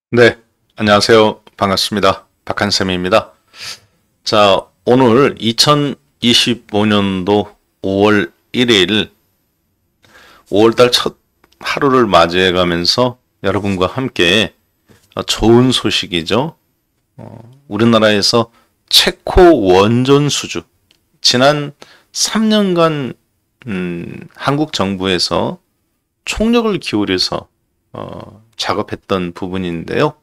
네, 안녕하세요. 반갑습니다. 박한쌤입니다. 자, 오늘 2025년도 5월 1일, 5월달 첫 하루를 맞이해 가면서 여러분과 함께 좋은 소식이죠. 우리나라에서 체코 원전 수주, 지난 3년간 한국 정부에서 총력을 기울여서 작업했던 부분인데요.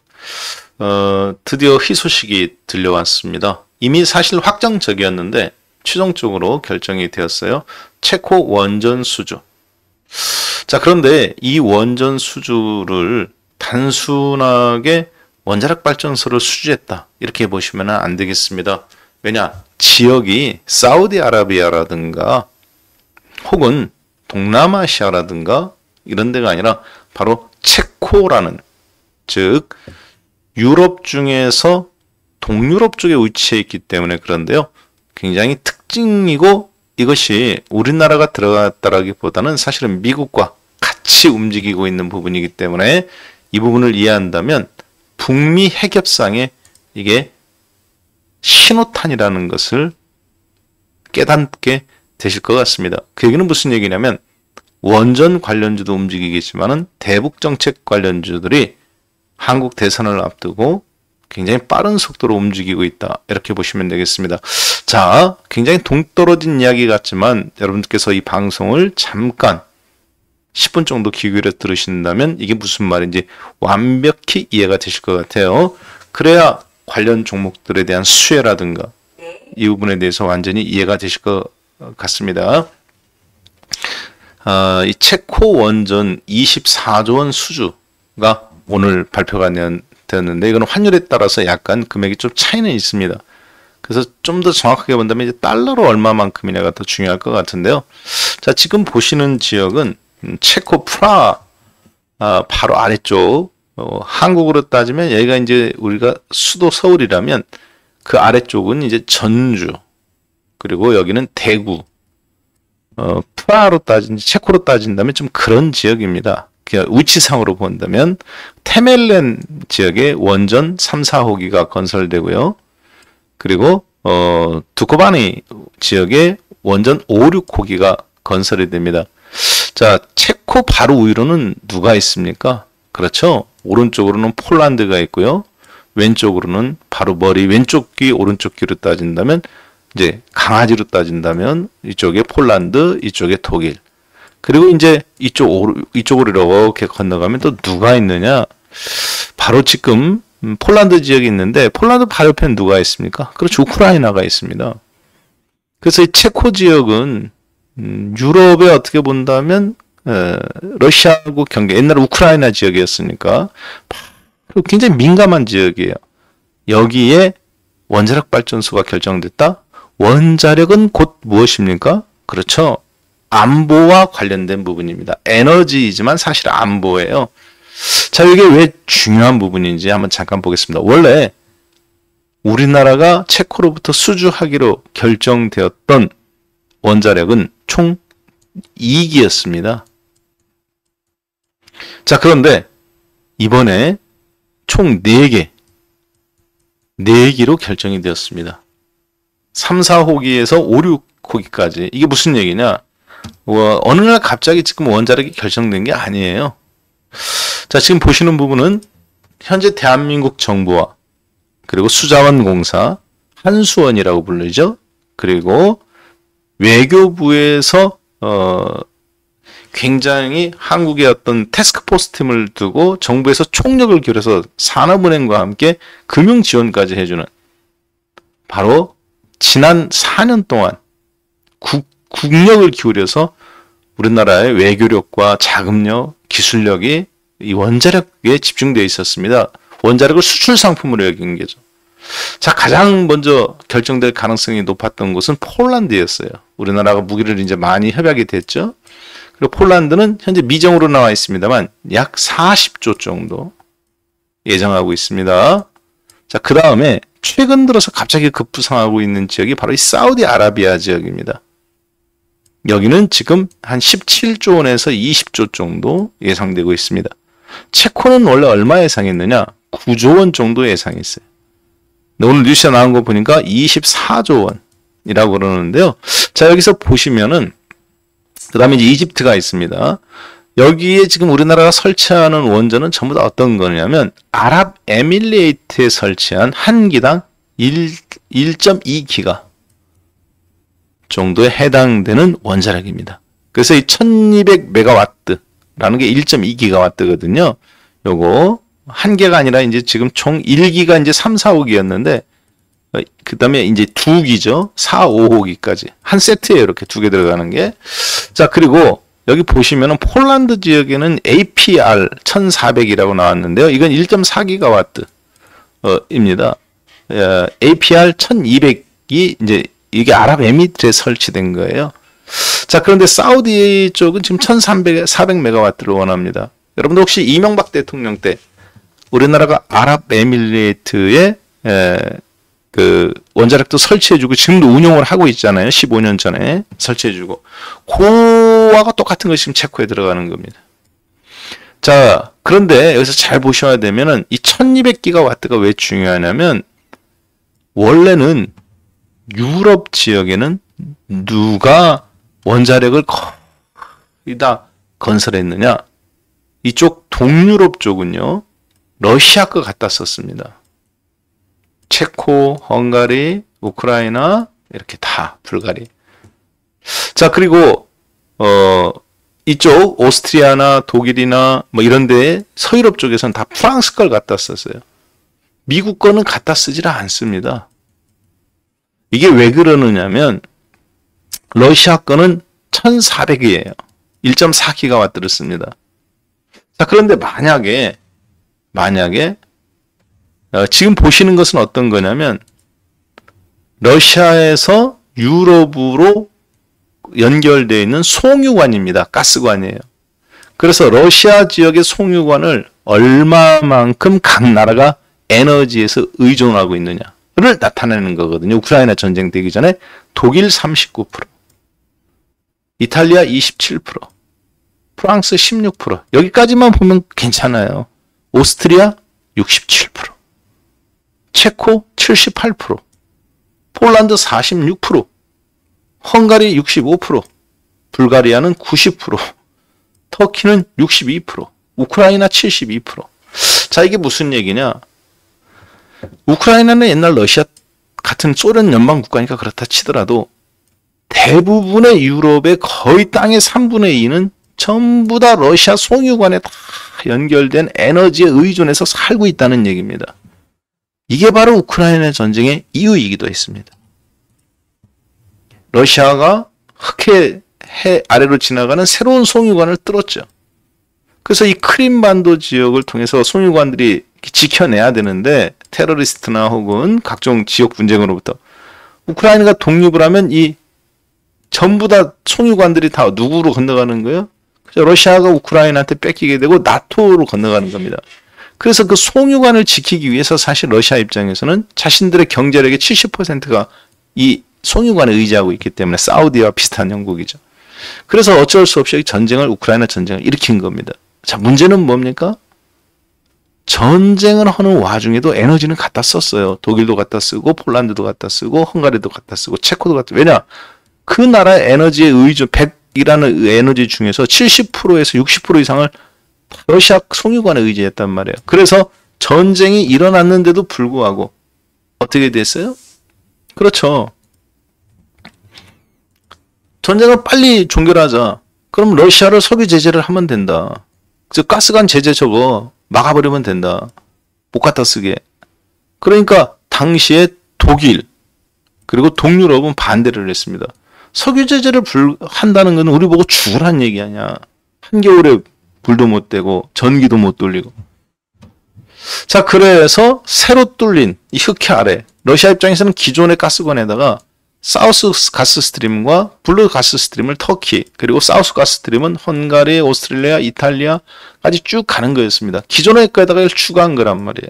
드디어 희소식이 들려왔습니다. 이미 사실 확정적이었는데 최종적으로 결정이 되었어요. 체코 원전 수주. 자, 그런데 이 원전 수주를 단순하게 원자력 발전소를 수주했다, 이렇게 보시면 안 되겠습니다. 왜냐? 지역이 사우디아라비아라든가 혹은 동남아시아라든가 이런 데가 아니라 바로 체코라는, 즉 유럽 중에서 동유럽 쪽에 위치해 있기 때문에 그런데요. 굉장히 특징이고, 이것이 우리나라가 들어갔다라기보다는 사실은 미국과 같이 움직이고 있는 부분이기 때문에 이 부분을 이해한다면 북미 핵협상에 이게 신호탄이라는 것을 깨닫게 되실 것 같습니다. 그 얘기는 무슨 얘기냐면, 원전 관련주도 움직이겠지만은 대북 정책 관련주들이 한국 대선을 앞두고 굉장히 빠른 속도로 움직이고 있다, 이렇게 보시면 되겠습니다. 자, 굉장히 동떨어진 이야기 같지만 여러분들께서 이 방송을 잠깐 10분 정도 귀 기울여 들으신다면 이게 무슨 말인지 완벽히 이해가 되실 것 같아요. 그래야 관련 종목들에 대한 수혜라든가 이 부분에 대해서 완전히 이해가 되실 것 같습니다. 이 체코 원전 24조 원 수주가 오늘 발표가 되었는데, 이건 환율에 따라서 약간 금액이 좀 차이는 있습니다. 그래서 좀 더 정확하게 본다면 이제 달러로 얼마만큼이냐가 더 중요할 것 같은데요. 자, 지금 보시는 지역은 체코 프라하 바로 아래쪽, 한국으로 따지면 여기가 이제 우리가 수도 서울이라면 그 아래쪽은 이제 전주, 그리고 여기는 대구, 프라하로 체코로 따진다면 좀 그런 지역입니다. 위치상으로 본다면 테멜렌 지역에 원전 3, 4호기가 건설되고요. 그리고 두코바니 지역에 원전 5, 6호기가 건설이 됩니다. 자, 체코 바로 위로는 누가 있습니까? 그렇죠. 오른쪽으로는 폴란드가 있고요. 왼쪽으로는 바로 머리 왼쪽 귀 오른쪽 귀로 따진다면, 이제 강아지로 따진다면 이쪽에 폴란드, 이쪽에 독일. 그리고 이제 이쪽으로 이렇게 건너가면 또 누가 있느냐? 바로 지금 폴란드 지역이 있는데, 폴란드 바로 옆에는 누가 있습니까? 그렇죠. 우크라이나가 있습니다. 그래서 이 체코 지역은 유럽에 어떻게 본다면 러시아하고 경계, 옛날에 우크라이나 지역이었으니까 굉장히 민감한 지역이에요. 여기에 원자력 발전소가 결정됐다? 원자력은 곧 무엇입니까? 그렇죠. 안보와 관련된 부분입니다. 에너지이지만 사실 안보예요. 자, 이게 왜 중요한 부분인지 한번 잠깐 보겠습니다. 원래 우리나라가 체코로부터 수주하기로 결정되었던 원자력은 총 2기였습니다. 자, 그런데 이번에 총 4기로 결정이 되었습니다. 3, 4호기에서 5, 6호기까지. 이게 무슨 얘기냐? 어느 날 갑자기 지금 원자력이 결정된 게 아니에요. 자, 지금 보시는 부분은 현재 대한민국 정부와 그리고 수자원공사, 한수원이라고 불리죠. 그리고 외교부에서 굉장히 한국의 어떤 태스크포스 팀을 두고 정부에서 총력을 기울여서 산업은행과 함께 금융 지원까지 해주는, 바로 지난 4년 동안 국력을 기울여서 우리나라의 외교력과 자금력, 기술력이 이 원자력에 집중되어 있었습니다. 원자력을 수출 상품으로 여긴 거죠. 자, 가장 먼저 결정될 가능성이 높았던 곳은 폴란드였어요. 우리나라가 무기를 이제 많이 협약이 됐죠. 그리고 폴란드는 현재 미정으로 나와 있습니다만 약 40조 정도 예정하고 있습니다. 자, 그 다음에 최근 들어서 갑자기 급부상하고 있는 지역이 바로 이 사우디아라비아 지역입니다. 여기는 지금 한 17조 원에서 20조 정도 예상되고 있습니다. 체코는 원래 얼마 예상했느냐? 29조 원 정도 예상했어요. 근데 오늘 뉴스에 나온 거 보니까 24조 원이라고 그러는데요. 자, 여기서 보시면은 그 다음에 이제 이집트가 있습니다. 여기에 지금 우리나라가 설치하는 원전은 전부 다 어떤 거냐면 아랍에밀리트에 설치한 한 기당 1.2기가 정도에 해당되는 원자력입니다. 그래서 이 1200메가와트라는 게 1.2기가와트거든요. 요거 한 개가 아니라 이제 지금 총 1기가 이제 3, 4, 5기였는데 그 다음에 이제 2기죠. 4, 5호기까지 한 세트에 이렇게 두 개 들어가는 게. 자, 그리고 여기 보시면은 폴란드 지역에는 APR 1400이라고 나왔는데요. 이건 1.4기가와트 입니다. APR 1200이 이제 이게 아랍에미리트에 설치된 거예요. 자, 그런데 사우디 쪽은 지금 1400메가와트를 원합니다. 여러분들 혹시 이명박 대통령 때 우리나라가 아랍에미리트에 그 원자력도 설치해주고 지금도 운용을 하고 있잖아요. 15년 전에 설치해주고 그와가 똑같은 것이 지금 체코에 들어가는 겁니다. 자, 그런데 여기서 잘 보셔야 되면은 이 1200기가와트가 왜 중요하냐면 원래는 유럽 지역에는 누가 원자력을 거의 다 건설했느냐? 이쪽 동유럽 쪽은요, 러시아 거 갖다 썼습니다. 체코, 헝가리, 우크라이나, 이렇게 다, 불가리. 자, 그리고, 이쪽, 오스트리아나 독일이나 뭐 이런 데 서유럽 쪽에서는 다 프랑스 걸 갖다 썼어요. 미국 거는 갖다 쓰질 않습니다. 이게 왜 그러느냐면, 러시아 거는 1400이에요. 1.4기가와트를 씁니다. 자, 그런데 만약에 지금 보시는 것은 어떤 거냐면 러시아에서 유럽으로 연결되어 있는 송유관입니다. 가스관이에요. 그래서 러시아 지역의 송유관을 얼마만큼 각 나라가 에너지에서 의존하고 있느냐를 나타내는 거거든요. 우크라이나 전쟁 되기 전에 독일 39%, 이탈리아 27%, 프랑스 16%. 여기까지만 보면 괜찮아요. 오스트리아 67%, 체코 78%, 폴란드 46%, 헝가리 65%, 불가리아는 90%, 터키는 62%, 우크라이나 72%. 자, 이게 무슨 얘기냐? 우크라이나는 옛날 러시아 같은 소련 연방 국가니까 그렇다 치더라도 대부분의 유럽의 거의 땅의 3분의 2는 전부 다 러시아 송유관에 다 연결된 에너지에 의존해서 살고 있다는 얘기입니다. 이게 바로 우크라이나 전쟁의 이유이기도 했습니다. 러시아가 흑해 해 아래로 지나가는 새로운 송유관을 뚫었죠. 그래서 이 크림반도 지역을 통해서 송유관들이 지켜내야 되는데 테러리스트나 혹은 각종 지역 분쟁으로부터 우크라이나가 독립을 하면 이 전부 다 송유관들이 다 누구로 건너가는 거예요? 러시아가 우크라이나한테 뺏기게 되고 나토로 건너가는 겁니다. 그래서 그 송유관을 지키기 위해서 사실 러시아 입장에서는 자신들의 경제력의 70%가 이 송유관에 의지하고 있기 때문에 사우디와 비슷한 형국이죠. 그래서 어쩔 수 없이 우크라이나 전쟁을 일으킨 겁니다. 자, 문제는 뭡니까? 전쟁을 하는 와중에도 에너지는 갖다 썼어요. 독일도 갖다 쓰고 폴란드도 갖다 쓰고 헝가리도 갖다 쓰고 체코도 갖다. 왜냐? 그 나라의 에너지에 의존 100이라는 에너지 중에서 70%에서 60% 이상을 러시아 송유관에 의지했단 말이에요. 그래서 전쟁이 일어났는데도 불구하고 어떻게 됐어요? 그렇죠. 전쟁을 빨리 종결하자. 그럼 러시아를 석유 제재를 하면 된다. 즉 가스관 제재 저거 막아버리면 된다. 못 갖다 쓰게. 그러니까 당시에 독일 그리고 동유럽은 반대를 했습니다. 석유 제재를 한다는 건 우리 보고 죽으란 얘기 아니야. 한겨울에 불도 못 대고 전기도 못 돌리고. 자, 그래서 새로 뚫린 이 흑해 아래 러시아 입장에서는 기존의 가스관에다가 사우스 가스 스트림과 블루 가스 스트림을 터키 그리고 사우스 가스 스트림은 헝가리, 오스트레일리아, 이탈리아까지 쭉 가는 거였습니다. 기존의 거에다가 추가한 거란 말이에요.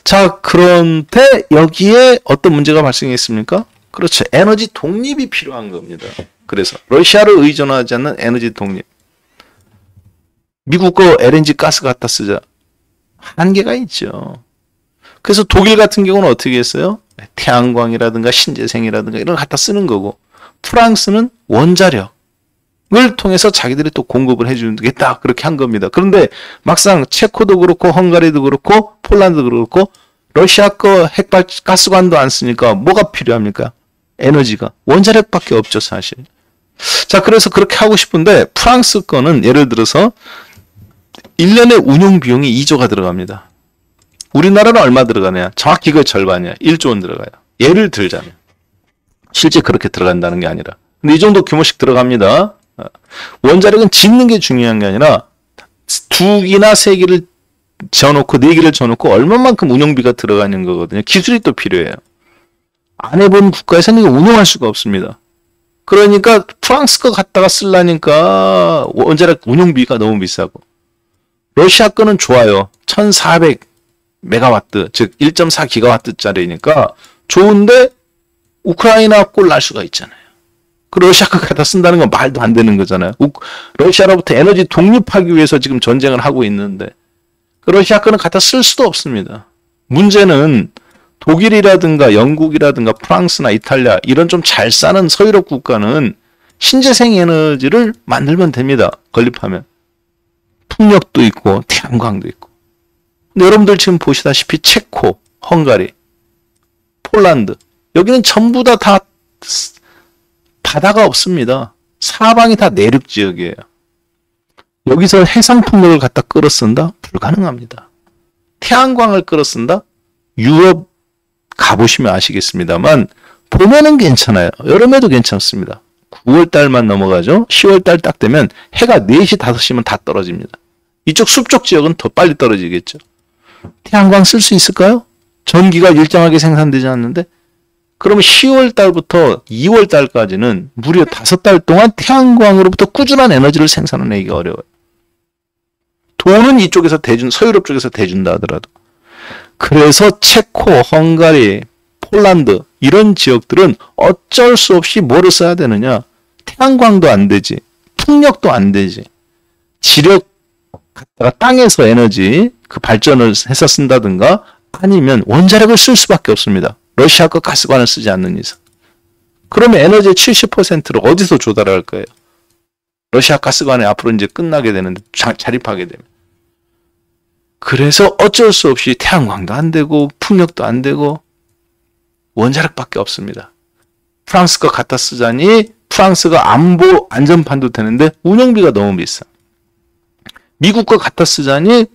자, 그런데 여기에 어떤 문제가 발생했습니까? 그렇죠. 에너지 독립이 필요한 겁니다. 그래서 러시아를 의존하지 않는 에너지 독립. 미국 거 LNG 가스 갖다 쓰자. 한계가 있죠. 그래서 독일 같은 경우는 어떻게 했어요? 태양광이라든가 신재생이라든가 이런 거 갖다 쓰는 거고, 프랑스는 원자력을 통해서 자기들이 또 공급을 해주겠다 그렇게 한 겁니다. 그런데 막상 체코도 그렇고 헝가리도 그렇고 폴란드도 그렇고 러시아 거 가스관도 안 쓰니까 뭐가 필요합니까? 에너지가 원자력밖에 없죠, 사실. 자, 그래서 그렇게 하고 싶은데 프랑스 거는 예를 들어서 1년에 운용 비용이 2조가 들어갑니다. 우리나라는 얼마 들어가냐? 정확히 그 절반이야. 1조 원 들어가요. 예를 들자면. 실제 그렇게 들어간다는 게 아니라. 근데 이 정도 규모씩 들어갑니다. 원자력은 짓는 게 중요한 게 아니라 2기나 3기를 지어놓고 4기를 지어놓고 얼마만큼 운영비가 들어가는 거거든요. 기술이 또 필요해요. 안 해본 국가에서는 이거 운영할 수가 없습니다. 그러니까 프랑스 거 갖다가 쓰려니까 원자력 운영비가 너무 비싸고, 러시아 거는 좋아요. 1400메가와트, 즉 1.4기가와트짜리니까 좋은데 우크라이나 꼴 날 수가 있잖아요. 그 러시아 거 갖다 쓴다는 건 말도 안 되는 거잖아요. 러시아로부터 에너지 독립하기 위해서 지금 전쟁을 하고 있는데 그 러시아 거는 갖다 쓸 수도 없습니다. 문제는 독일이라든가 영국이라든가 프랑스나 이탈리아 이런 좀 잘 사는 서유럽 국가는 신재생 에너지를 만들면 됩니다. 건립하면. 풍력도 있고 태양광도 있고. 근데 여러분들 지금 보시다시피 체코, 헝가리, 폴란드 여기는 전부 다 바다가 없습니다. 사방이 다 내륙 지역이에요. 여기서 해상 풍력을 갖다 끌어 쓴다? 불가능합니다. 태양광을 끌어 쓴다? 유럽 가보시면 아시겠습니다만 봄에는 괜찮아요. 여름에도 괜찮습니다. 9월달만 넘어가죠. 10월달 딱 되면 해가 4시, 5시면 다 떨어집니다. 이쪽 숲쪽 지역은 더 빨리 떨어지겠죠. 태양광 쓸 수 있을까요? 전기가 일정하게 생산되지 않는데 그러면 10월달부터 2월달까지는 무려 5달 동안 태양광으로부터 꾸준한 에너지를 생산해내기가 어려워요. 돈은 이쪽에서 서유럽 쪽에서 대준다 하더라도. 그래서 체코, 헝가리, 폴란드 이런 지역들은 어쩔 수 없이 뭐를 써야 되느냐? 태양광도 안 되지, 풍력도 안 되지, 지력 갖다가 땅에서 에너지 그 발전을 해서 쓴다든가 아니면 원자력을 쓸 수밖에 없습니다. 러시아 거 가스관을 쓰지 않는 이상. 그러면 에너지의 70%를 어디서 조달할 거예요? 러시아 가스관에 앞으로 이제 끝나게 되는데 자립하게 되면. 그래서 어쩔 수 없이 태양광도 안 되고 풍력도 안 되고 원자력밖에 없습니다. 프랑스 거 갖다 쓰자니 프랑스가 안보 안전판도 되는데 운영비가 너무 비싸. 미국 거 갖다 쓰자니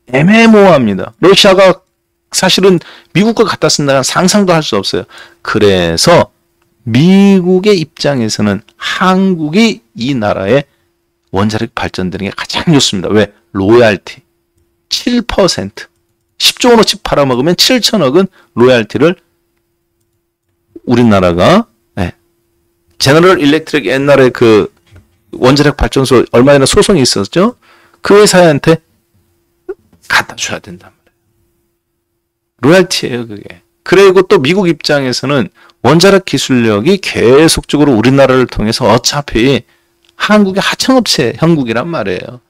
애매모호합니다. 러시아가 사실은 미국 거 갖다 쓴다는 상상도 할 수 없어요. 그래서 미국의 입장에서는 한국이 이 나라의 원자력 발전되는 게 가장 좋습니다. 왜? 로얄티 7%, 10조 원어치 팔아먹으면 7천억은 로얄티를 우리나라가 제너럴 일렉트릭 옛날에 그 원자력 발전소 얼마 전에 소송이 있었죠. 그 회사한테 갖다 줘야 된단 말이에요. 로얄티예요, 그게. 그리고 또 미국 입장에서는 원자력 기술력이 계속적으로 우리나라를 통해서 어차피 한국의 하청업체 형국이란 말이에요.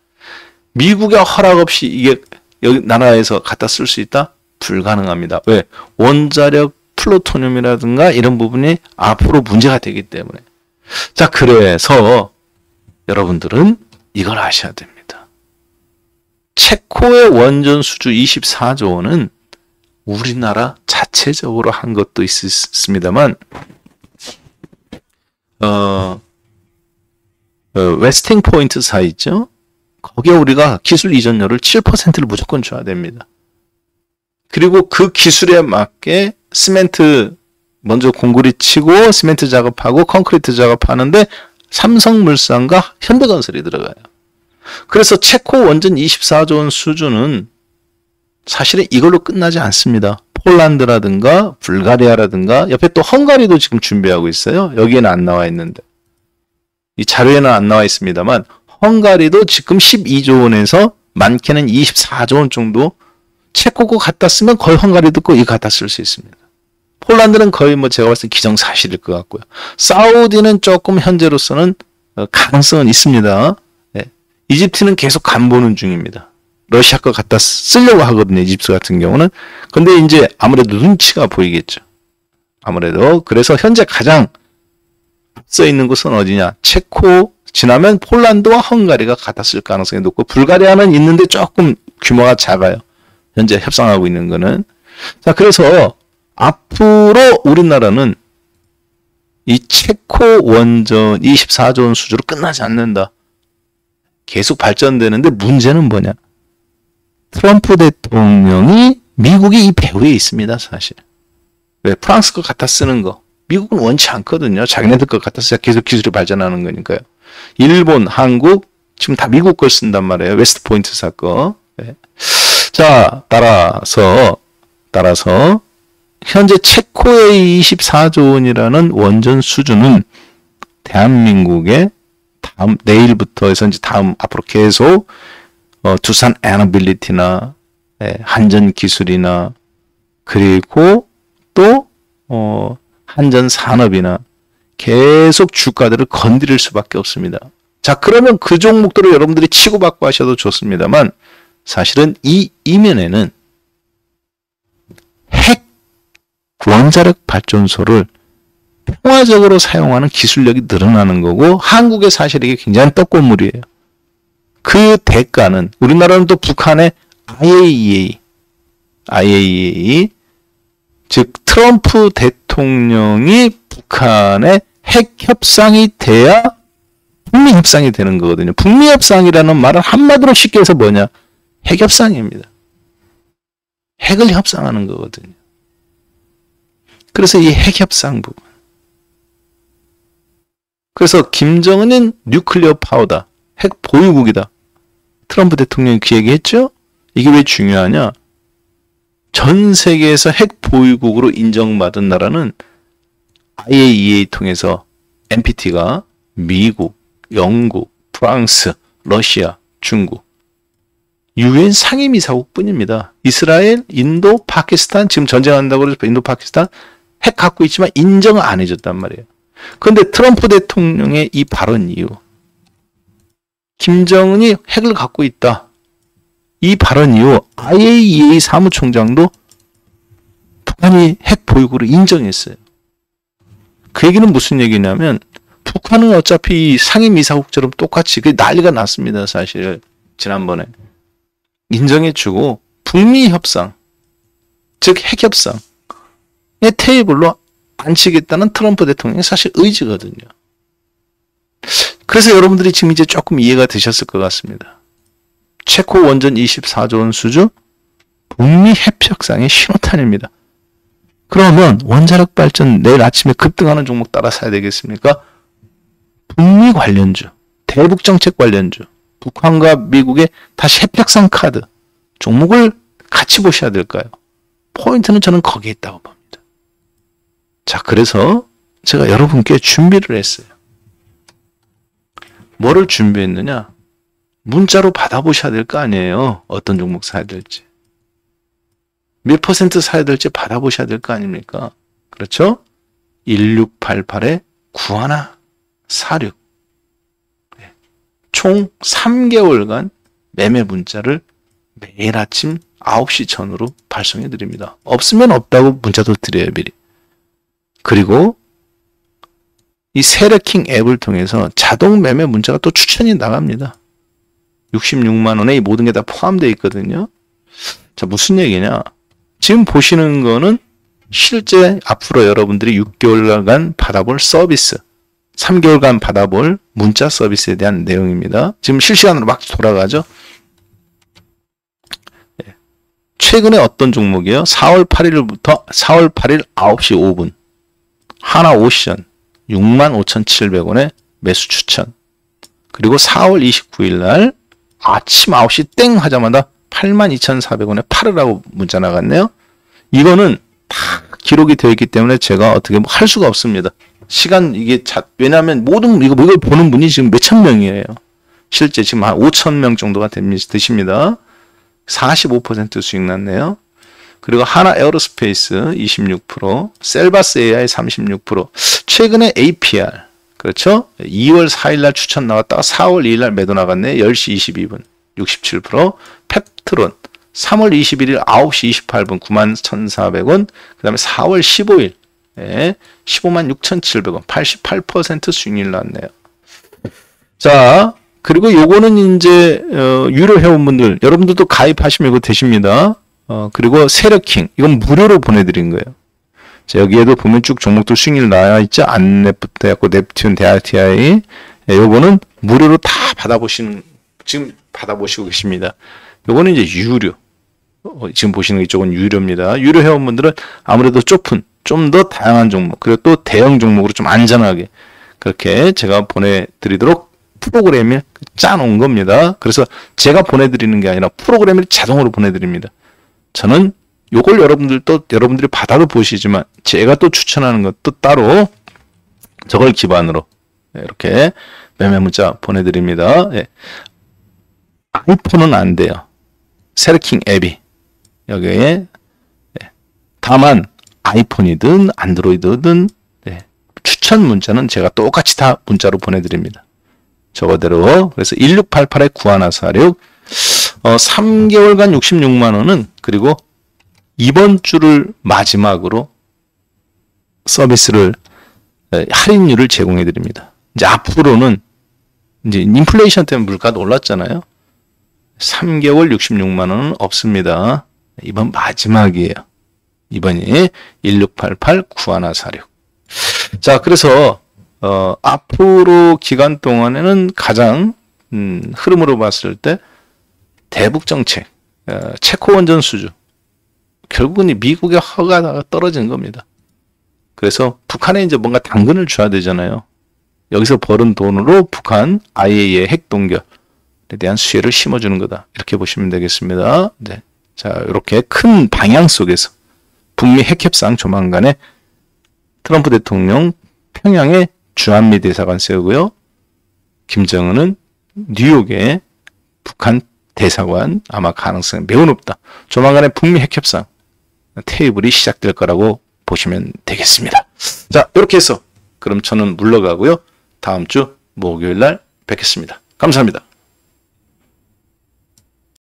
미국의 허락 없이 이게 여기 나라에서 갖다 쓸 수 있다? 불가능합니다. 왜? 원자력 플루토늄이라든가 이런 부분이 앞으로 문제가 되기 때문에. 자, 그래서 여러분들은 이걸 아셔야 됩니다. 체코의 원전 수주 24조 원은 우리나라 자체적으로 한 것도 있습니다만 웨스팅 포인트 사 있죠? 거기에 우리가 기술 이전료를 7%를 무조건 줘야 됩니다. 그리고 그 기술에 맞게 시멘트 먼저 공구리 치고 시멘트 작업하고 콘크리트 작업하는데 삼성물산과 현대건설이 들어가요. 그래서 체코 원전 24조 원 수주는 사실은 이걸로 끝나지 않습니다. 폴란드라든가 불가리아라든가 옆에 또 헝가리도 지금 준비하고 있어요. 여기에는 안 나와 있는데 이 자료에는 안 나와 있습니다만 헝가리도 지금 12조 원에서 많게는 24조 원 정도 체코 거 갖다 쓰면 거의 헝가리도 거 이거 갖다 쓸 수 있습니다. 폴란드는 거의 뭐 제가 봤을 때 기정사실일 것 같고요. 사우디는 조금 현재로서는 가능성은 있습니다. 네. 이집트는 계속 간 보는 중입니다. 러시아 거 갖다 쓰려고 하거든요. 이집트 같은 경우는. 근데 이제 아무래도 눈치가 보이겠죠. 아무래도. 그래서 현재 가장 앞서 있는 곳은 어디냐? 체코, 지나면 폴란드와 헝가리가 갖다 쓸 가능성이 높고, 불가리아는 있는데 조금 규모가 작아요. 현재 협상하고 있는 거는. 자, 그래서 앞으로 우리나라는 이 체코 원전 24조 원 수주로 끝나지 않는다. 계속 발전되는데 문제는 뭐냐? 트럼프 대통령이 미국이 이 배후에 있습니다, 사실. 왜? 프랑스 거 갖다 쓰는 거. 미국은 원치 않거든요. 자기네들 거 갖다 써야 계속 기술이 발전하는 거니까요. 일본, 한국, 지금 다 미국 걸 쓴단 말이에요. 웨스트 포인트 사건. 네. 자, 따라서 현재 체코의 24조 원이라는 원전 수주는 대한민국의 내일부터 해서 이제 앞으로 계속 두산 에너빌리티나 한전 기술이나 그리고 또 한전 산업이나 계속 주가들을 건드릴 수밖에 없습니다. 자, 그러면 그 종목들을 여러분들이 치고받고 하셔도 좋습니다만 사실은 이 이면에는 핵 원자력 발전소를 평화적으로 사용하는 기술력이 늘어나는 거고, 한국의 사실 이게 굉장히 떡고물이에요. 그 대가는 우리나라는 또 북한의 IAEA 즉 트럼프 대통령이 북한의 핵 협상이 돼야 북미 협상이 되는 거거든요. 북미 협상이라는 말은 한마디로 쉽게 해서 뭐냐? 핵 협상입니다. 핵을 협상하는 거거든요. 그래서 이 핵 협상 부분. 그래서 김정은은 뉴클리어 파워다. 핵 보유국이다. 트럼프 대통령이 그 얘기했죠? 이게 왜 중요하냐? 전 세계에서 핵 보유국으로 인정받은 나라는 IAEA 통해서 NPT가 미국, 영국, 프랑스, 러시아, 중국, UN 상임이사국 뿐입니다. 이스라엘, 인도, 파키스탄, 지금 전쟁한다고 그래서 인도, 파키스탄 핵 갖고 있지만 인정을 안 해줬단 말이에요. 그런데 트럼프 대통령의 이 발언 이후 김정은이 핵을 갖고 있다. 이 발언 이후 IAEA 사무총장도 북한이 핵 보유국으로 인정했어요. 그 얘기는 무슨 얘기냐면 북한은 어차피 상임이사국처럼 똑같이 그 난리가 났습니다. 사실 지난번에 인정해주고 북미 협상, 즉 핵협상의 테이블로 앉히겠다는 트럼프 대통령의 사실 의지거든요. 그래서 여러분들이 지금 이제 조금 이해가 되셨을 것 같습니다. 체코 원전 24조 원 수주, 북미 핵협상의 신호탄입니다. 그러면 원자력 발전 내일 아침에 급등하는 종목 따라 사야 되겠습니까? 북미 관련주, 대북 정책 관련주, 북한과 미국의 다시 핵협상 카드 종목을 같이 보셔야 될까요? 포인트는 저는 거기에 있다고 봅니다. 자, 그래서 제가 여러분께 준비를 했어요. 뭐를 준비했느냐? 문자로 받아보셔야 될 거 아니에요. 어떤 종목 사야 될지. 몇 퍼센트 사야 될지 받아보셔야 될 거 아닙니까? 그렇죠? 1688-9146. 총 3개월간 매매 문자를 매일 아침 9시 전후로 발송해 드립니다. 없으면 없다고 문자도 드려요, 미리. 그리고 이 세레킹 앱을 통해서 자동 매매 문자가 또 추천이 나갑니다. 66만 원에 이 모든 게 다 포함되어 있거든요. 자, 무슨 얘기냐? 지금 보시는 거는 실제 앞으로 여러분들이 6개월간 받아볼 서비스, 3개월간 받아볼 문자 서비스에 대한 내용입니다. 지금 실시간으로 막 돌아가죠. 최근에 어떤 종목이에요? 4월 8일부터 4월 8일 9시 5분 하나오션 65,700원에 매수 추천. 그리고 4월 29일 날 아침 9시 땡 하자마자 82,400원에 팔으라고 문자 나갔네요. 이거는 다 기록이 되어 있기 때문에 제가 어떻게 할 수가 없습니다. 시간 이게 왜냐하면 모든 이걸 보는 분이 지금 몇천 명이에요. 실제 지금 한 5천 명 정도가 드십니다. 45% 수익 났네요. 그리고 하나 에어로스페이스 26%, 셀바스 AI 36%, 최근에 APR, 그렇죠? 2월 4일 날 추천 나왔다가 4월 2일 날 매도 나갔네. 10시 22분, 67%, 트론 3월 21일 9시 28분 91,400원, 그 다음에 4월 15일 156,700원, 88% 수익률 났네요. 자, 그리고 요거는 이제 유료 회원분들 여러분들도 가입하시면 이거 되십니다. 그리고 세력킹 이건 무료로 보내드린 거예요. 자, 여기에도 보면 쭉 종목들 수익률 나와 있죠. 안랩부터 해갖고 넵튠, 데아티아이 요거는 무료로 다 받아보시는, 지금 받아보시고 계십니다. 요거는 이제 유료. 지금 보시는 이쪽은 유료입니다. 유료 회원분들은 아무래도 좁은, 좀 더 다양한 종목, 그리고 또 대형 종목으로 좀 안전하게 그렇게 제가 보내드리도록 프로그램을 짜놓은 겁니다. 그래서 제가 보내드리는 게 아니라 프로그램을 자동으로 보내드립니다. 저는 요걸 여러분들이 받아도 보시지만 제가 또 추천하는 것도 따로 저걸 기반으로 이렇게 매매 문자 보내드립니다. 예. 아이폰은 안 돼요. 세력킹 앱이 여기에 다만 아이폰이든 안드로이드든 추천 문자는 제가 똑같이 다 문자로 보내드립니다. 저거대로. 그래서 1688-9146 3개월간 66만원은 그리고 이번 주를 마지막으로 서비스를 할인율을 제공해 드립니다. 이제 앞으로는 이제 인플레이션 때문에 물가도 올랐잖아요. 3개월 66만 원은 없습니다. 이번 마지막이에요. 이번이 1688-9146. 자, 그래서 앞으로 기간 동안에는 가장 흐름으로 봤을 때 대북 정책, 체코 원전 수주, 결국은 이 미국의 허가가 떨어진 겁니다. 그래서 북한에 이제 뭔가 당근을 줘야 되잖아요. 여기서 벌은 돈으로 북한 IAEA 핵 동결에 대한 수혜를 심어주는 거다. 이렇게 보시면 되겠습니다. 네. 자, 이렇게 큰 방향 속에서 북미 핵 협상 조만간에 트럼프 대통령 평양에 주한미 대사관 세우고요. 김정은은 뉴욕에 북한 대사관 아마 가능성이 매우 높다. 조만간에 북미 핵 협상 테이블이 시작될 거라고 보시면 되겠습니다. 자, 이렇게 해서 그럼 저는 물러가고요. 다음 주 목요일 날 뵙겠습니다. 감사합니다.